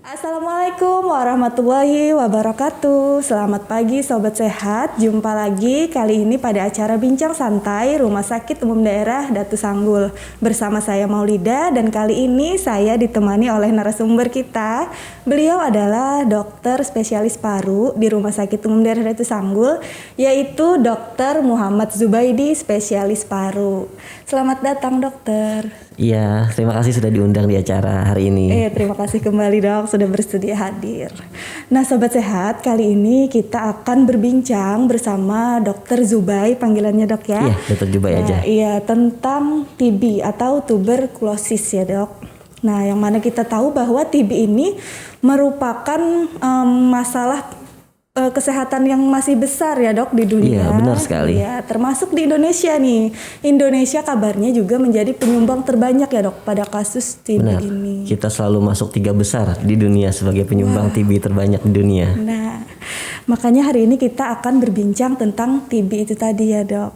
Assalamualaikum warahmatullahi wabarakatuh. Selamat pagi Sobat Sehat. Jumpa lagi kali ini pada acara Bincang Santai Rumah Sakit Umum Daerah Datu Sanggul. Bersama saya Maulida dan kali ini saya ditemani oleh narasumber kita. Beliau adalah dokter spesialis paru di Rumah Sakit Umum Daerah Datu Sanggul, yaitu Dr. Muhammad Zubaidi, spesialis paru. Selamat datang dokter. Iya, terima kasih sudah diundang di acara hari ini. Terima kasih kembali dok sudah bersedia hadir. Nah Sobat Sehat, kali ini kita akan berbincang bersama Dr. Zubai, panggilannya dok ya. Iya, Dr. Zubai aja. Iya, tentang TB atau tuberkulosis ya dok. Nah yang mana kita tahu bahwa TB ini merupakan masalah kesehatan yang masih besar ya dok di dunia. Iya, benar sekali. Ya, termasuk di Indonesia nih. Indonesia kabarnya juga menjadi penyumbang terbanyak ya dok pada kasus TB Benar. ini. Kita selalu masuk 3 besar di dunia sebagai penyumbang TB terbanyak di dunia. Nah, makanya hari ini kita akan berbincang tentang TB itu tadi ya dok.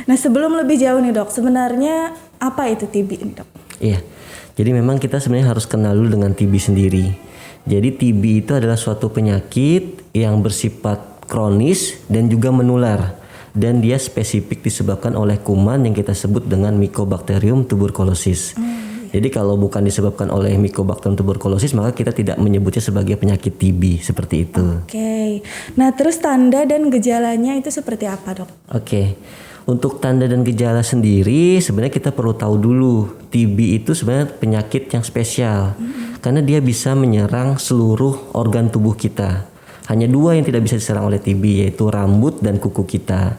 Nah sebelum lebih jauh nih dok, sebenarnya apa itu TB ini dok? Iya, jadi memang kita sebenarnya harus kenal dulu dengan TB sendiri. Jadi TB itu adalah suatu penyakit yang bersifat kronis dan juga menular. Dan dia spesifik disebabkan oleh kuman yang kita sebut dengan Mycobacterium tuberculosis. Jadi kalau bukan disebabkan oleh Mycobacterium tuberculosis, maka kita tidak menyebutnya sebagai penyakit TB seperti itu. Oke. Nah terus tanda dan gejalanya itu seperti apa dok? Oke. Untuk tanda dan gejala sendiri sebenarnya kita perlu tahu dulu TB itu sebenarnya penyakit yang spesial karena dia bisa menyerang seluruh organ tubuh kita. Hanya 2 yang tidak bisa diserang oleh TB, yaitu rambut dan kuku kita.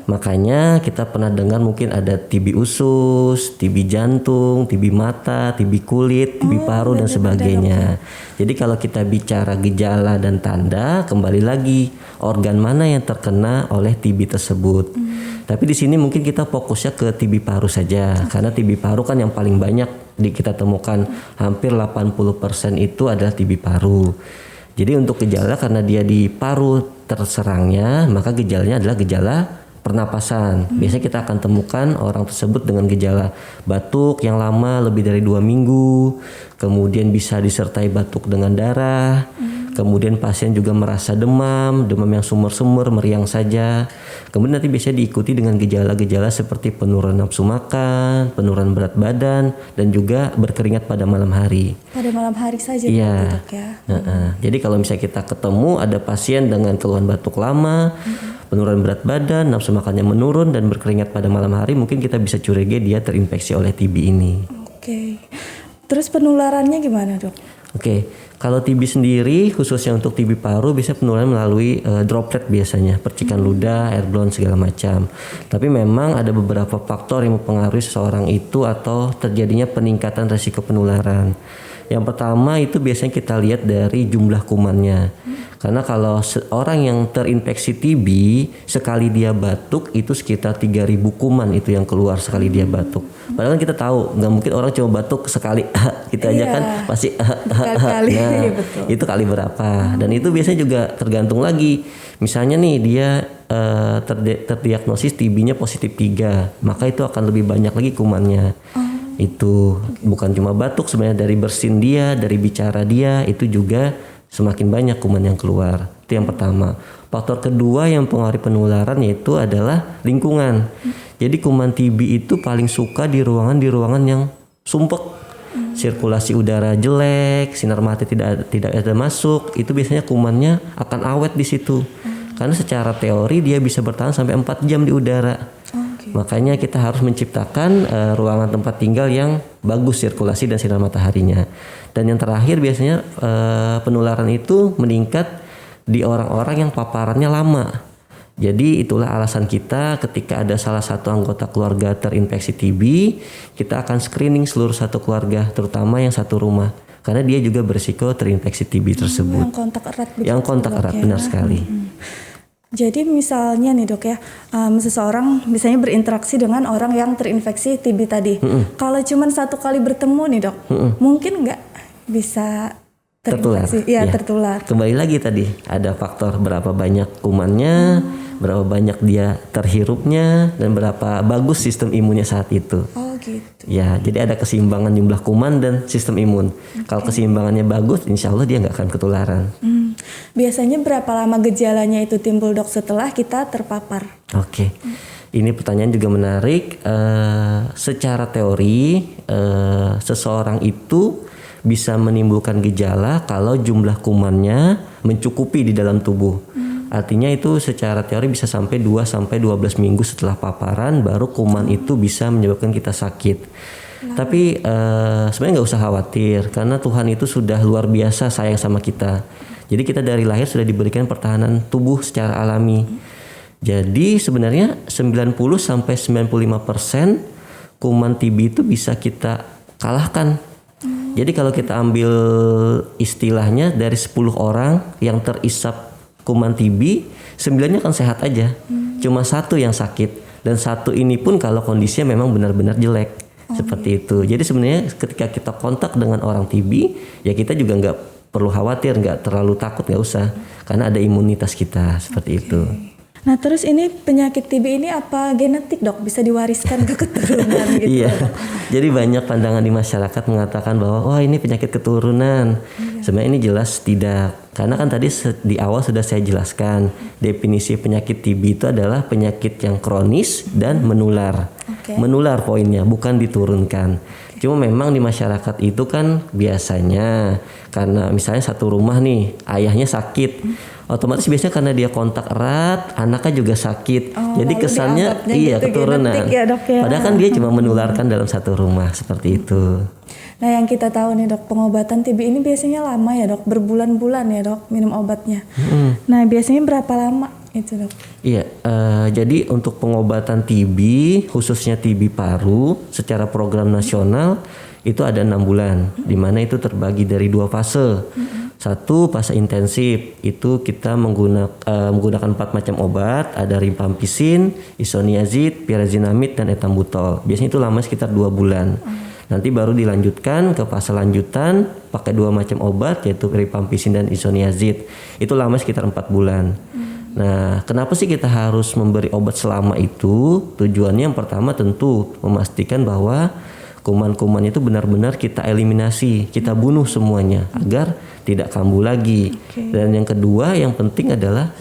Makanya kita pernah dengar mungkin ada TB usus, TB jantung, TB mata, TB kulit, TB paru dan sebagainya. Jadi kalau kita bicara gejala dan tanda, kembali lagi organ mana yang terkena oleh TB tersebut. Tapi di sini mungkin kita fokusnya ke TB paru saja, karena TB paru kan yang paling banyak kita temukan, hampir 80% itu adalah TB paru. Jadi untuk gejala karena dia di paru terserangnya, maka gejalanya adalah gejala pernapasan. Biasanya kita akan temukan orang tersebut dengan gejala batuk yang lama lebih dari 2 minggu, kemudian bisa disertai batuk dengan darah, kemudian pasien juga merasa demam yang sumber-sumber, meriang saja. Kemudian nanti biasanya diikuti dengan gejala-gejala seperti penurunan nafsu makan, penurunan berat badan, dan juga berkeringat pada malam hari. Pada malam hari saja Iya. dok ya. Jadi kalau misalnya kita ketemu ada pasien dengan keluhan batuk lama, penurunan berat badan, nafsu makannya menurun dan berkeringat pada malam hari, mungkin kita bisa curiga dia terinfeksi oleh TB ini. Oke. Terus penularannya gimana dok? Oke, kalau TB sendiri khususnya untuk TB paru bisa penularan melalui droplet biasanya, percikan ludah, airborne segala macam. Tapi memang ada beberapa faktor yang mempengaruhi seseorang itu atau terjadinya peningkatan resiko penularan. Yang pertama itu biasanya kita lihat dari jumlah kumannya. Karena kalau orang yang terinfeksi TB sekali dia batuk itu sekitar 3.000 kuman itu yang keluar sekali dia batuk. Padahal kan kita tahu nggak mungkin orang cuma batuk sekali kita aja kan pasti Berkali-kali. nah, Betul. itu kali berapa. Dan itu biasanya juga tergantung lagi. Misalnya nih dia terdiagnosis TB-nya positif 3, maka itu akan lebih banyak lagi kumannya. Itu bukan cuma batuk, sebenarnya dari bersin dia, dari bicara dia, itu juga semakin banyak kuman yang keluar. Itu yang pertama. Faktor kedua yang mempengaruhi penularan yaitu adalah lingkungan. Jadi kuman TB itu paling suka di ruangan yang sumpek. Sirkulasi udara jelek, sinar matahari tidak ada masuk, itu biasanya kumannya akan awet di situ. Karena secara teori dia bisa bertahan sampai 4 jam di udara. Makanya kita harus menciptakan ruangan tempat tinggal yang bagus sirkulasi dan sinar mataharinya. Dan yang terakhir biasanya penularan itu meningkat di orang-orang yang paparannya lama. Jadi itulah alasan kita ketika ada salah satu anggota keluarga terinfeksi TB, kita akan screening seluruh satu keluarga, terutama yang satu rumah. Karena dia juga berisiko terinfeksi TB tersebut. Yang kontak erat. Yang kontak erat, benar sekali. Jadi misalnya nih dok ya, seseorang misalnya berinteraksi dengan orang yang terinfeksi TB tadi. Kalau cuma 1 kali bertemu nih dok, mungkin nggak bisa terinfeksi? Tertular. Tertular. Kembali lagi tadi, ada faktor berapa banyak kumannya, berapa banyak dia terhirupnya, dan berapa bagus sistem imunnya saat itu. Oh gitu. Ya, jadi ada keseimbangan jumlah kuman dan sistem imun. Kalau keseimbangannya bagus, insya Allah dia nggak akan ketularan. Biasanya berapa lama gejalanya itu timbul dok setelah kita terpapar? Oke. Ini pertanyaan juga menarik. Secara teori, seseorang itu bisa menimbulkan gejala kalau jumlah kumannya mencukupi di dalam tubuh. Artinya itu secara teori bisa sampai 2 sampai 12 minggu setelah paparan baru kuman itu bisa menyebabkan kita sakit. Tapi sebenarnya nggak usah khawatir karena Tuhan itu sudah luar biasa sayang sama kita. Jadi kita dari lahir sudah diberikan pertahanan tubuh secara alami. Jadi sebenarnya 90 sampai 95% kuman TB itu bisa kita kalahkan. Jadi kalau kita ambil istilahnya dari 10 orang yang terisap kuman TB, 9-nya kan sehat aja. Cuma 1 yang sakit dan 1 ini pun kalau kondisinya memang benar-benar jelek. Seperti itu. Jadi sebenarnya ketika kita kontak dengan orang TB, ya kita juga nggak perlu khawatir, nggak terlalu takut, nggak usah. Karena ada imunitas kita seperti itu. Nah terus ini penyakit TB ini apa genetik dok? Bisa diwariskan ke keturunan gitu? Iya, jadi banyak pandangan di masyarakat mengatakan bahwa wah ini penyakit keturunan. Sebenarnya ini jelas tidak. Karena kan tadi di awal sudah saya jelaskan definisi penyakit TB itu adalah penyakit yang kronis dan menular. Menular poinnya, bukan diturunkan. Cuma memang di masyarakat itu kan biasanya karena misalnya satu rumah nih ayahnya sakit, otomatis biasanya karena dia kontak erat anaknya juga sakit, jadi kesannya iya gitu, keturunan ya, dok, ya. Padahal kan dia cuma menularkan dalam satu rumah seperti itu. Nah yang kita tahu nih dok, pengobatan TB ini biasanya lama ya dok, berbulan-bulan ya dok minum obatnya. Nah biasanya berapa lama itu dok? Iya, jadi untuk pengobatan TB khususnya TB paru secara program nasional itu ada 6 bulan, di mana itu terbagi dari 2 fase. Satu fase intensif itu kita menggunakan 4 macam obat, ada rifampicin, isoniazid, pyrazinamid dan etambutol. Biasanya itu lama sekitar 2 bulan. Nanti baru dilanjutkan ke fase lanjutan pakai 2 macam obat yaitu rifampicin dan isoniazid. Itu lama sekitar 4 bulan. Nah, kenapa sih kita harus memberi obat selama itu? Tujuannya yang pertama tentu memastikan bahwa kuman-kuman itu benar-benar kita eliminasi, kita bunuh semuanya agar tidak kambuh lagi. Dan yang kedua yang penting adalah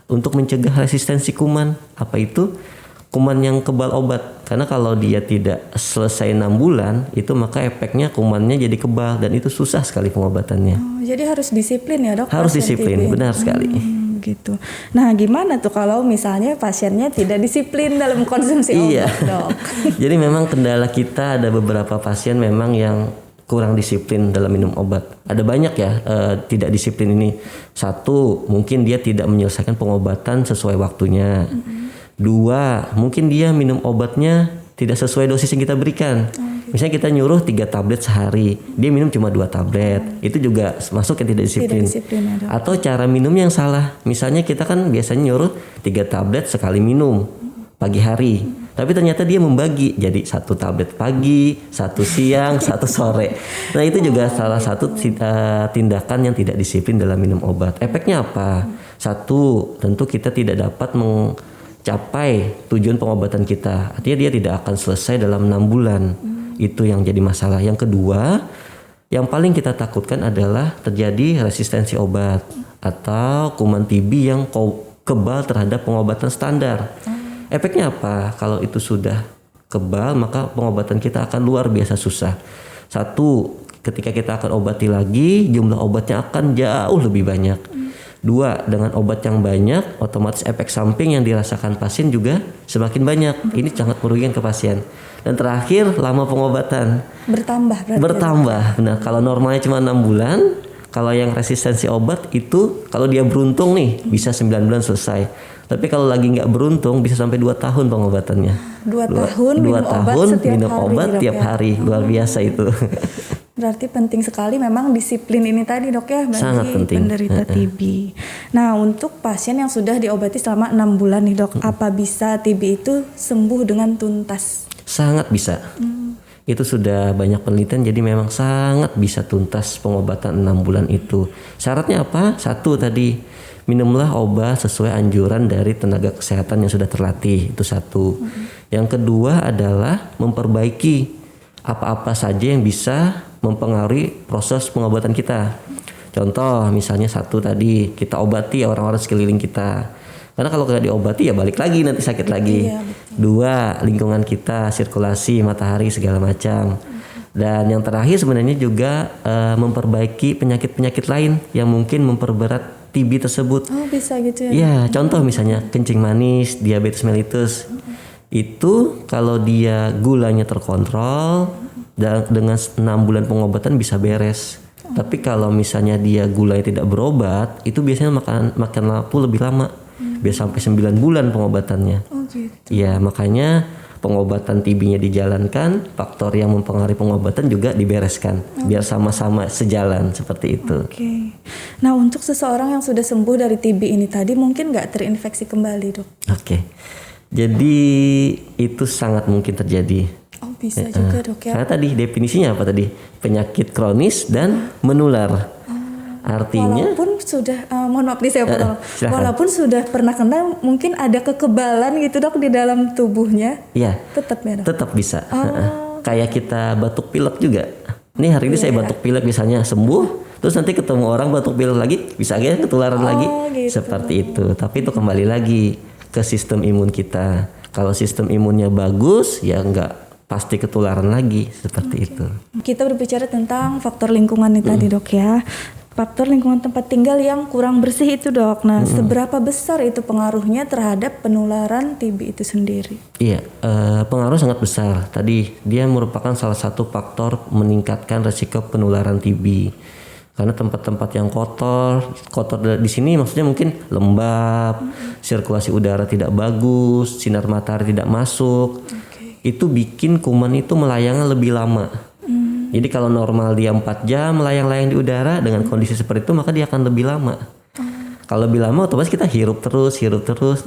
untuk mencegah resistensi kuman. Apa itu? Kuman yang kebal obat. Karena kalau dia tidak selesai 6 bulan, itu maka efeknya kumannya jadi kebal dan itu susah sekali pengobatannya. Jadi harus disiplin ya dok? Harus disiplin, benar sekali. Gitu. Nah, gimana tuh kalau misalnya pasiennya tidak disiplin dalam konsumsi obat, dok? Jadi memang kendala kita ada beberapa pasien memang yang kurang disiplin dalam minum obat. Ada banyak ya tidak disiplin ini. Satu, mungkin dia tidak menyelesaikan pengobatan sesuai waktunya. 2, mungkin dia minum obatnya tidak sesuai dosis yang kita berikan. Misalnya kita nyuruh 3 tablet sehari, dia minum cuma 2 tablet. Itu juga masuk yang tidak disiplin. Atau cara minumnya yang salah. Misalnya kita kan biasanya nyuruh 3 tablet sekali minum pagi hari. Tapi ternyata dia membagi jadi 1 tablet pagi, 1 siang, 1 sore. Nah itu juga salah satu tindakan yang tidak disiplin dalam minum obat. Efeknya apa? 1, tentu kita tidak dapat mencapai tujuan pengobatan kita. Artinya dia tidak akan selesai dalam 6 bulan. Itu yang jadi masalah. Yang kedua, yang paling kita takutkan adalah terjadi resistensi obat atau kuman TB yang kebal terhadap pengobatan standar. Efeknya apa? Kalau itu sudah kebal, maka pengobatan kita akan luar biasa susah. 1, ketika kita akan obati lagi, jumlah obatnya akan jauh lebih banyak. 2, dengan obat yang banyak, otomatis efek samping yang dirasakan pasien juga semakin banyak. Ini sangat merugikan ke pasien. Dan terakhir, lama pengobatan. Bertambah. Nah, kalau normalnya cuma 6 bulan, kalau yang resistensi obat itu, kalau dia beruntung nih, bisa 9 bulan selesai. Tapi kalau lagi nggak beruntung, bisa sampai 2 tahun pengobatannya. 2 tahun minum obat tiap hari. Luar biasa itu. Berarti penting sekali memang disiplin ini tadi dok ya bagi penderita TB. Nah untuk pasien yang sudah diobati selama 6 bulan nih dok, apa bisa TB itu sembuh dengan tuntas? Sangat bisa. Itu sudah banyak penelitian, jadi memang sangat bisa tuntas pengobatan 6 bulan itu. Syaratnya apa? 1 tadi, minumlah obat sesuai anjuran dari tenaga kesehatan yang sudah terlatih. Itu satu. Yang kedua adalah memperbaiki apa-apa saja yang bisa mempengaruhi proses pengobatan kita. Contoh misalnya satu tadi, kita obati orang-orang sekeliling kita. Karena kalau nggak diobati ya balik lagi nanti sakit lagi. Iya, Dua, lingkungan kita, sirkulasi, matahari segala macam. Dan yang terakhir sebenarnya juga memperbaiki penyakit-penyakit lain yang mungkin memperberat TB tersebut. Oh bisa gitu ya? Ya, contoh misalnya kencing manis, diabetes mellitus. Itu kalau dia gulanya terkontrol dengan 6 bulan pengobatan bisa beres. Tapi kalau misalnya dia gulanya tidak berobat, itu biasanya makan waktu lebih lama. Biasa sampai 9 bulan pengobatannya. Oh gitu. Ya, makanya pengobatan TB-nya dijalankan, faktor yang mempengaruhi pengobatan juga dibereskan. Biar sama-sama sejalan seperti itu. Oke. Nah untuk seseorang yang sudah sembuh dari TB ini tadi mungkin nggak terinfeksi kembali dok? Oke. Jadi itu sangat mungkin terjadi. Oh bisa juga dok ya? Karena tadi definisinya apa tadi? Penyakit kronis dan menular. Artinya Walaupun sudah, mohon maaf nih saya potong. silakan. Walaupun sudah pernah kena, mungkin ada kekebalan gitu dok di dalam tubuhnya. ya Tetap ya dok? tetap bisa. Kayak kita batuk pilek juga. Nih hari ini saya batuk pilek misalnya sembuh, terus nanti ketemu orang batuk pilek lagi bisa aja ketularan lagi. Gitu. Seperti itu. Tapi itu kembali lagi ke sistem imun kita. Kalau sistem imunnya bagus ya nggak pasti ketularan lagi seperti itu. Kita berbicara tentang faktor lingkungan nih tadi dok ya. Faktor lingkungan tempat tinggal yang kurang bersih itu dok. Nah seberapa besar itu pengaruhnya terhadap penularan TB itu sendiri? Iya, pengaruh sangat besar. Tadi dia merupakan salah satu faktor meningkatkan resiko penularan TB. Karena tempat-tempat yang kotor di sini maksudnya mungkin lembab, sirkulasi udara tidak bagus, sinar matahari tidak masuk. Itu bikin kuman itu melayangnya lebih lama. Jadi kalau normal dia 4 jam melayang-layang di udara dengan kondisi seperti itu maka dia akan lebih lama. Kalau lebih lama otomatis kita hirup terus,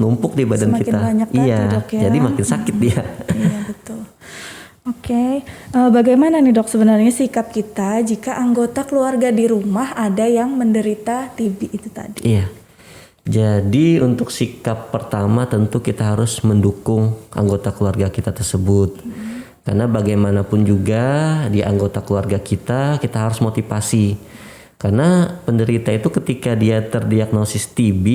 numpuk di badan Semakin kita. banyak tadi, Iya, dok, ya. jadi makin sakit dia. Iya betul. Oke, bagaimana nih dok sebenarnya sikap kita jika anggota keluarga di rumah ada yang menderita TB itu tadi? Iya. Jadi untuk sikap pertama tentu kita harus mendukung anggota keluarga kita tersebut. Karena bagaimanapun juga di anggota keluarga kita harus motivasi. Karena penderita itu ketika dia terdiagnosis TB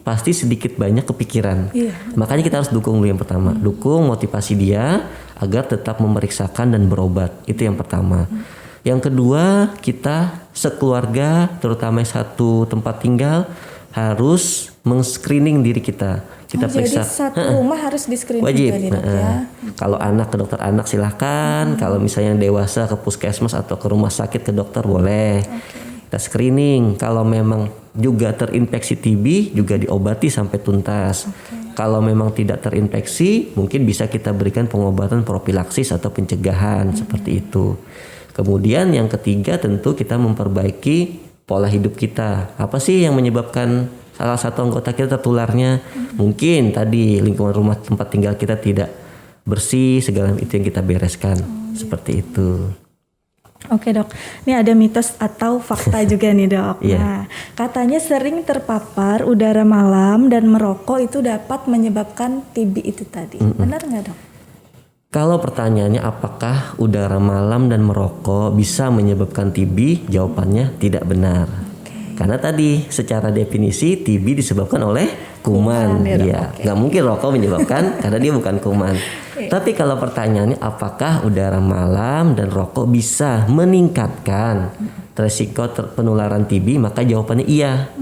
pasti sedikit banyak kepikiran. Iya. Makanya kita harus dukung dulu yang pertama. Dukung motivasi dia agar tetap memeriksakan dan berobat. Itu yang pertama. Yang kedua, kita sekeluarga terutama satu tempat tinggal harus meng-screening diri kita. Kita periksa. Jadi satu rumah harus di-screening Wajib. juga nih dok ya? Kalau anak ke dokter anak silahkan. Kalau misalnya yang dewasa ke puskesmas atau ke rumah sakit ke dokter boleh. Kita screening. Kalau memang juga terinfeksi TB juga diobati sampai tuntas. Kalau memang tidak terinfeksi mungkin bisa kita berikan pengobatan profilaksis atau pencegahan seperti itu. Kemudian yang ketiga tentu kita memperbaiki pola hidup kita. Apa sih yang menyebabkan salah satu anggota kita tertularnya? Mungkin tadi lingkungan rumah tempat tinggal kita tidak bersih, segala itu yang kita bereskan. Seperti itu. Oke dok, ini ada mitos atau fakta juga nih dok. Iya. Nah, katanya sering terpapar udara malam dan merokok itu dapat menyebabkan TB itu tadi. Benar nggak dok? Kalau pertanyaannya apakah udara malam dan merokok bisa menyebabkan TB? Jawabannya tidak benar. Karena tadi secara definisi TB disebabkan oleh kuman. Iya, nggak mungkin rokok menyebabkan karena dia bukan kuman. Tapi kalau pertanyaannya apakah udara malam dan rokok bisa meningkatkan resiko penularan TB, maka jawabannya iya.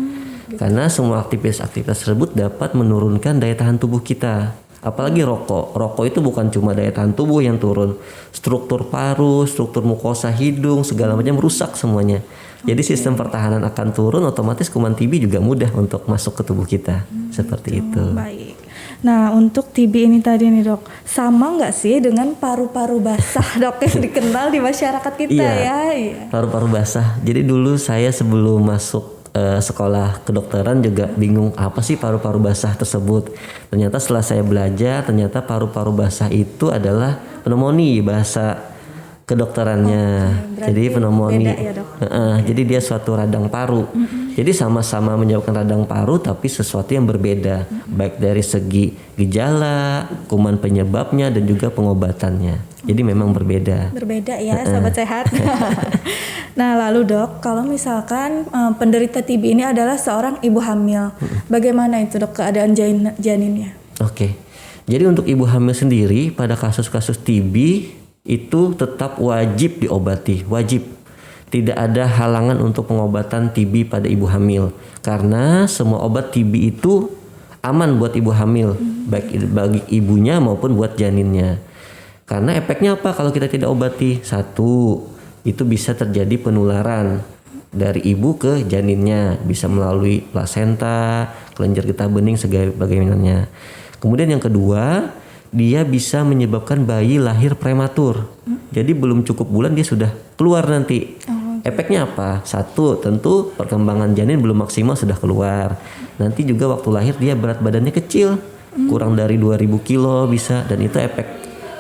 Karena semua aktivitas tersebut dapat menurunkan daya tahan tubuh kita. Apalagi rokok. Rokok itu bukan cuma daya tahan tubuh yang turun, struktur paru, struktur mukosa hidung, segala macam rusak semuanya. Jadi sistem pertahanan akan turun, otomatis kuman TB juga mudah untuk masuk ke tubuh kita. Seperti itu. Baik. Nah untuk TB ini tadi nih dok, sama nggak sih dengan paru-paru basah dok yang dikenal di masyarakat kita ya? Iya. Paru-paru basah. Jadi dulu saya sebelum masuk sekolah kedokteran juga bingung apa sih paru-paru basah tersebut. Ternyata setelah saya belajar, ternyata paru-paru basah itu adalah pneumonia bahasa kedokterannya. Jadi pneumonia. Beda ya, dok? Jadi dia suatu radang paru Jadi sama-sama menyebabkan radang paru tapi sesuatu yang berbeda, baik dari segi gejala, kuman penyebabnya dan juga pengobatannya. Jadi memang berbeda. Berbeda ya, sobat sehat. Nah, lalu Dok, kalau misalkan penderita TB ini adalah seorang ibu hamil, bagaimana itu Dok keadaan janinnya? Oke. Jadi untuk ibu hamil sendiri pada kasus-kasus TB itu tetap wajib diobati, wajib. Tidak ada halangan untuk pengobatan TB pada ibu hamil karena semua obat TB itu aman buat ibu hamil, baik bagi ibunya maupun buat janinnya. Karena efeknya apa kalau kita tidak obati? Satu, itu bisa terjadi penularan dari ibu ke janinnya, bisa melalui plasenta, kelenjar getah bening sebagainya. Kemudian yang kedua, dia bisa menyebabkan bayi lahir prematur. Jadi belum cukup bulan dia sudah keluar nanti. Efeknya apa? Satu, tentu perkembangan janin belum maksimal sudah keluar. Nanti juga waktu lahir dia berat badannya kecil, kurang dari 2000 kilo bisa, dan itu efek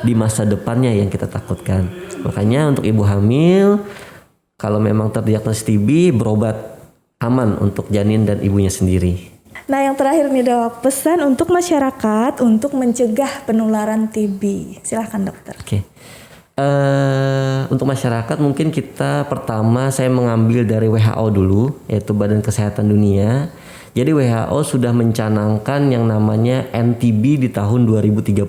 di masa depannya yang kita takutkan. Makanya untuk ibu hamil, kalau memang terdiagnosis TB, berobat aman untuk janin dan ibunya sendiri. Nah, yang terakhir nih Dok, pesan untuk masyarakat untuk mencegah penularan TB. Silahkan dokter. Oke. Untuk masyarakat mungkin kita pertama saya mengambil dari WHO dulu, yaitu Badan Kesehatan Dunia. Jadi WHO sudah mencanangkan yang namanya NTB di tahun 2030.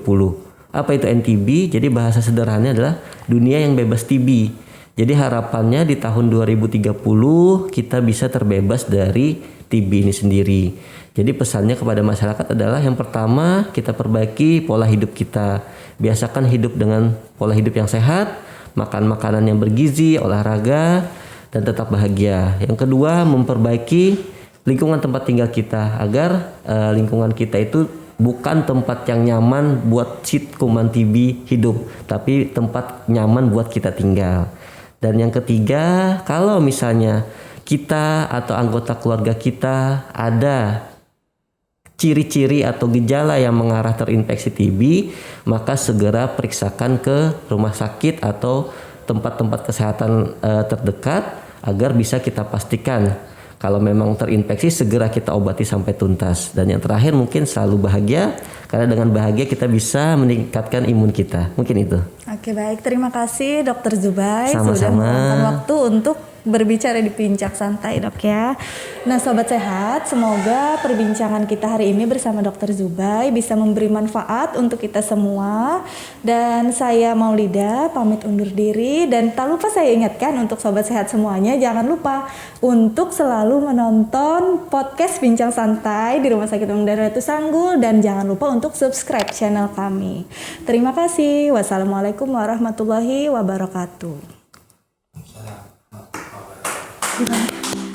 Apa itu NTB? Jadi bahasa sederhananya adalah dunia yang bebas TB. Jadi harapannya di tahun 2030 kita bisa terbebas dari TB ini sendiri. Jadi pesannya kepada masyarakat adalah yang pertama kita perbaiki pola hidup kita. Biasakan hidup dengan pola hidup yang sehat, makan makanan yang bergizi, olahraga, dan tetap bahagia. Yang kedua memperbaiki lingkungan tempat tinggal kita agar lingkungan kita itu bukan tempat yang nyaman buat si kuman TB hidup, tapi tempat nyaman buat kita tinggal. Dan yang ketiga, kalau misalnya kita atau anggota keluarga kita ada ciri-ciri atau gejala yang mengarah terinfeksi TB, maka segera periksakan ke rumah sakit atau tempat-tempat kesehatan terdekat agar bisa kita pastikan kalau memang terinfeksi segera kita obati sampai tuntas. Dan yang terakhir mungkin selalu bahagia, karena dengan bahagia kita bisa meningkatkan imun kita. Mungkin itu. Oke, baik, terima kasih Dokter Zubai Sama-sama. sudah meluangkan waktu untuk berbicara di Bincang Santai Dok ya. Nah Sobat Sehat, semoga perbincangan kita hari ini bersama Dokter Zubai bisa memberi manfaat untuk kita semua. Dan saya Maulida pamit undur diri, dan tak lupa saya ingatkan untuk Sobat Sehat semuanya, jangan lupa untuk selalu menonton podcast Bincang Santai di Rumah Sakit Umum Daerah Datu Sanggul, dan jangan lupa untuk subscribe channel kami. Terima kasih. Wassalamualaikum warahmatullahi wabarakatuh.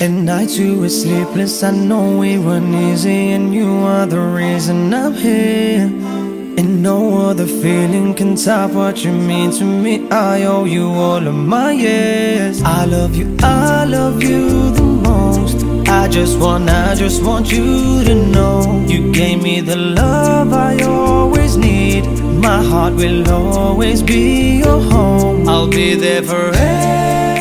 At night you were sleepless, I know it wasn't easy, and you are the reason I'm here. And no other feeling can top what you mean to me. I owe you all of my years. I love you the most. I just want you to know you gave me the love I always need. My heart will always be your home. I'll be there forever.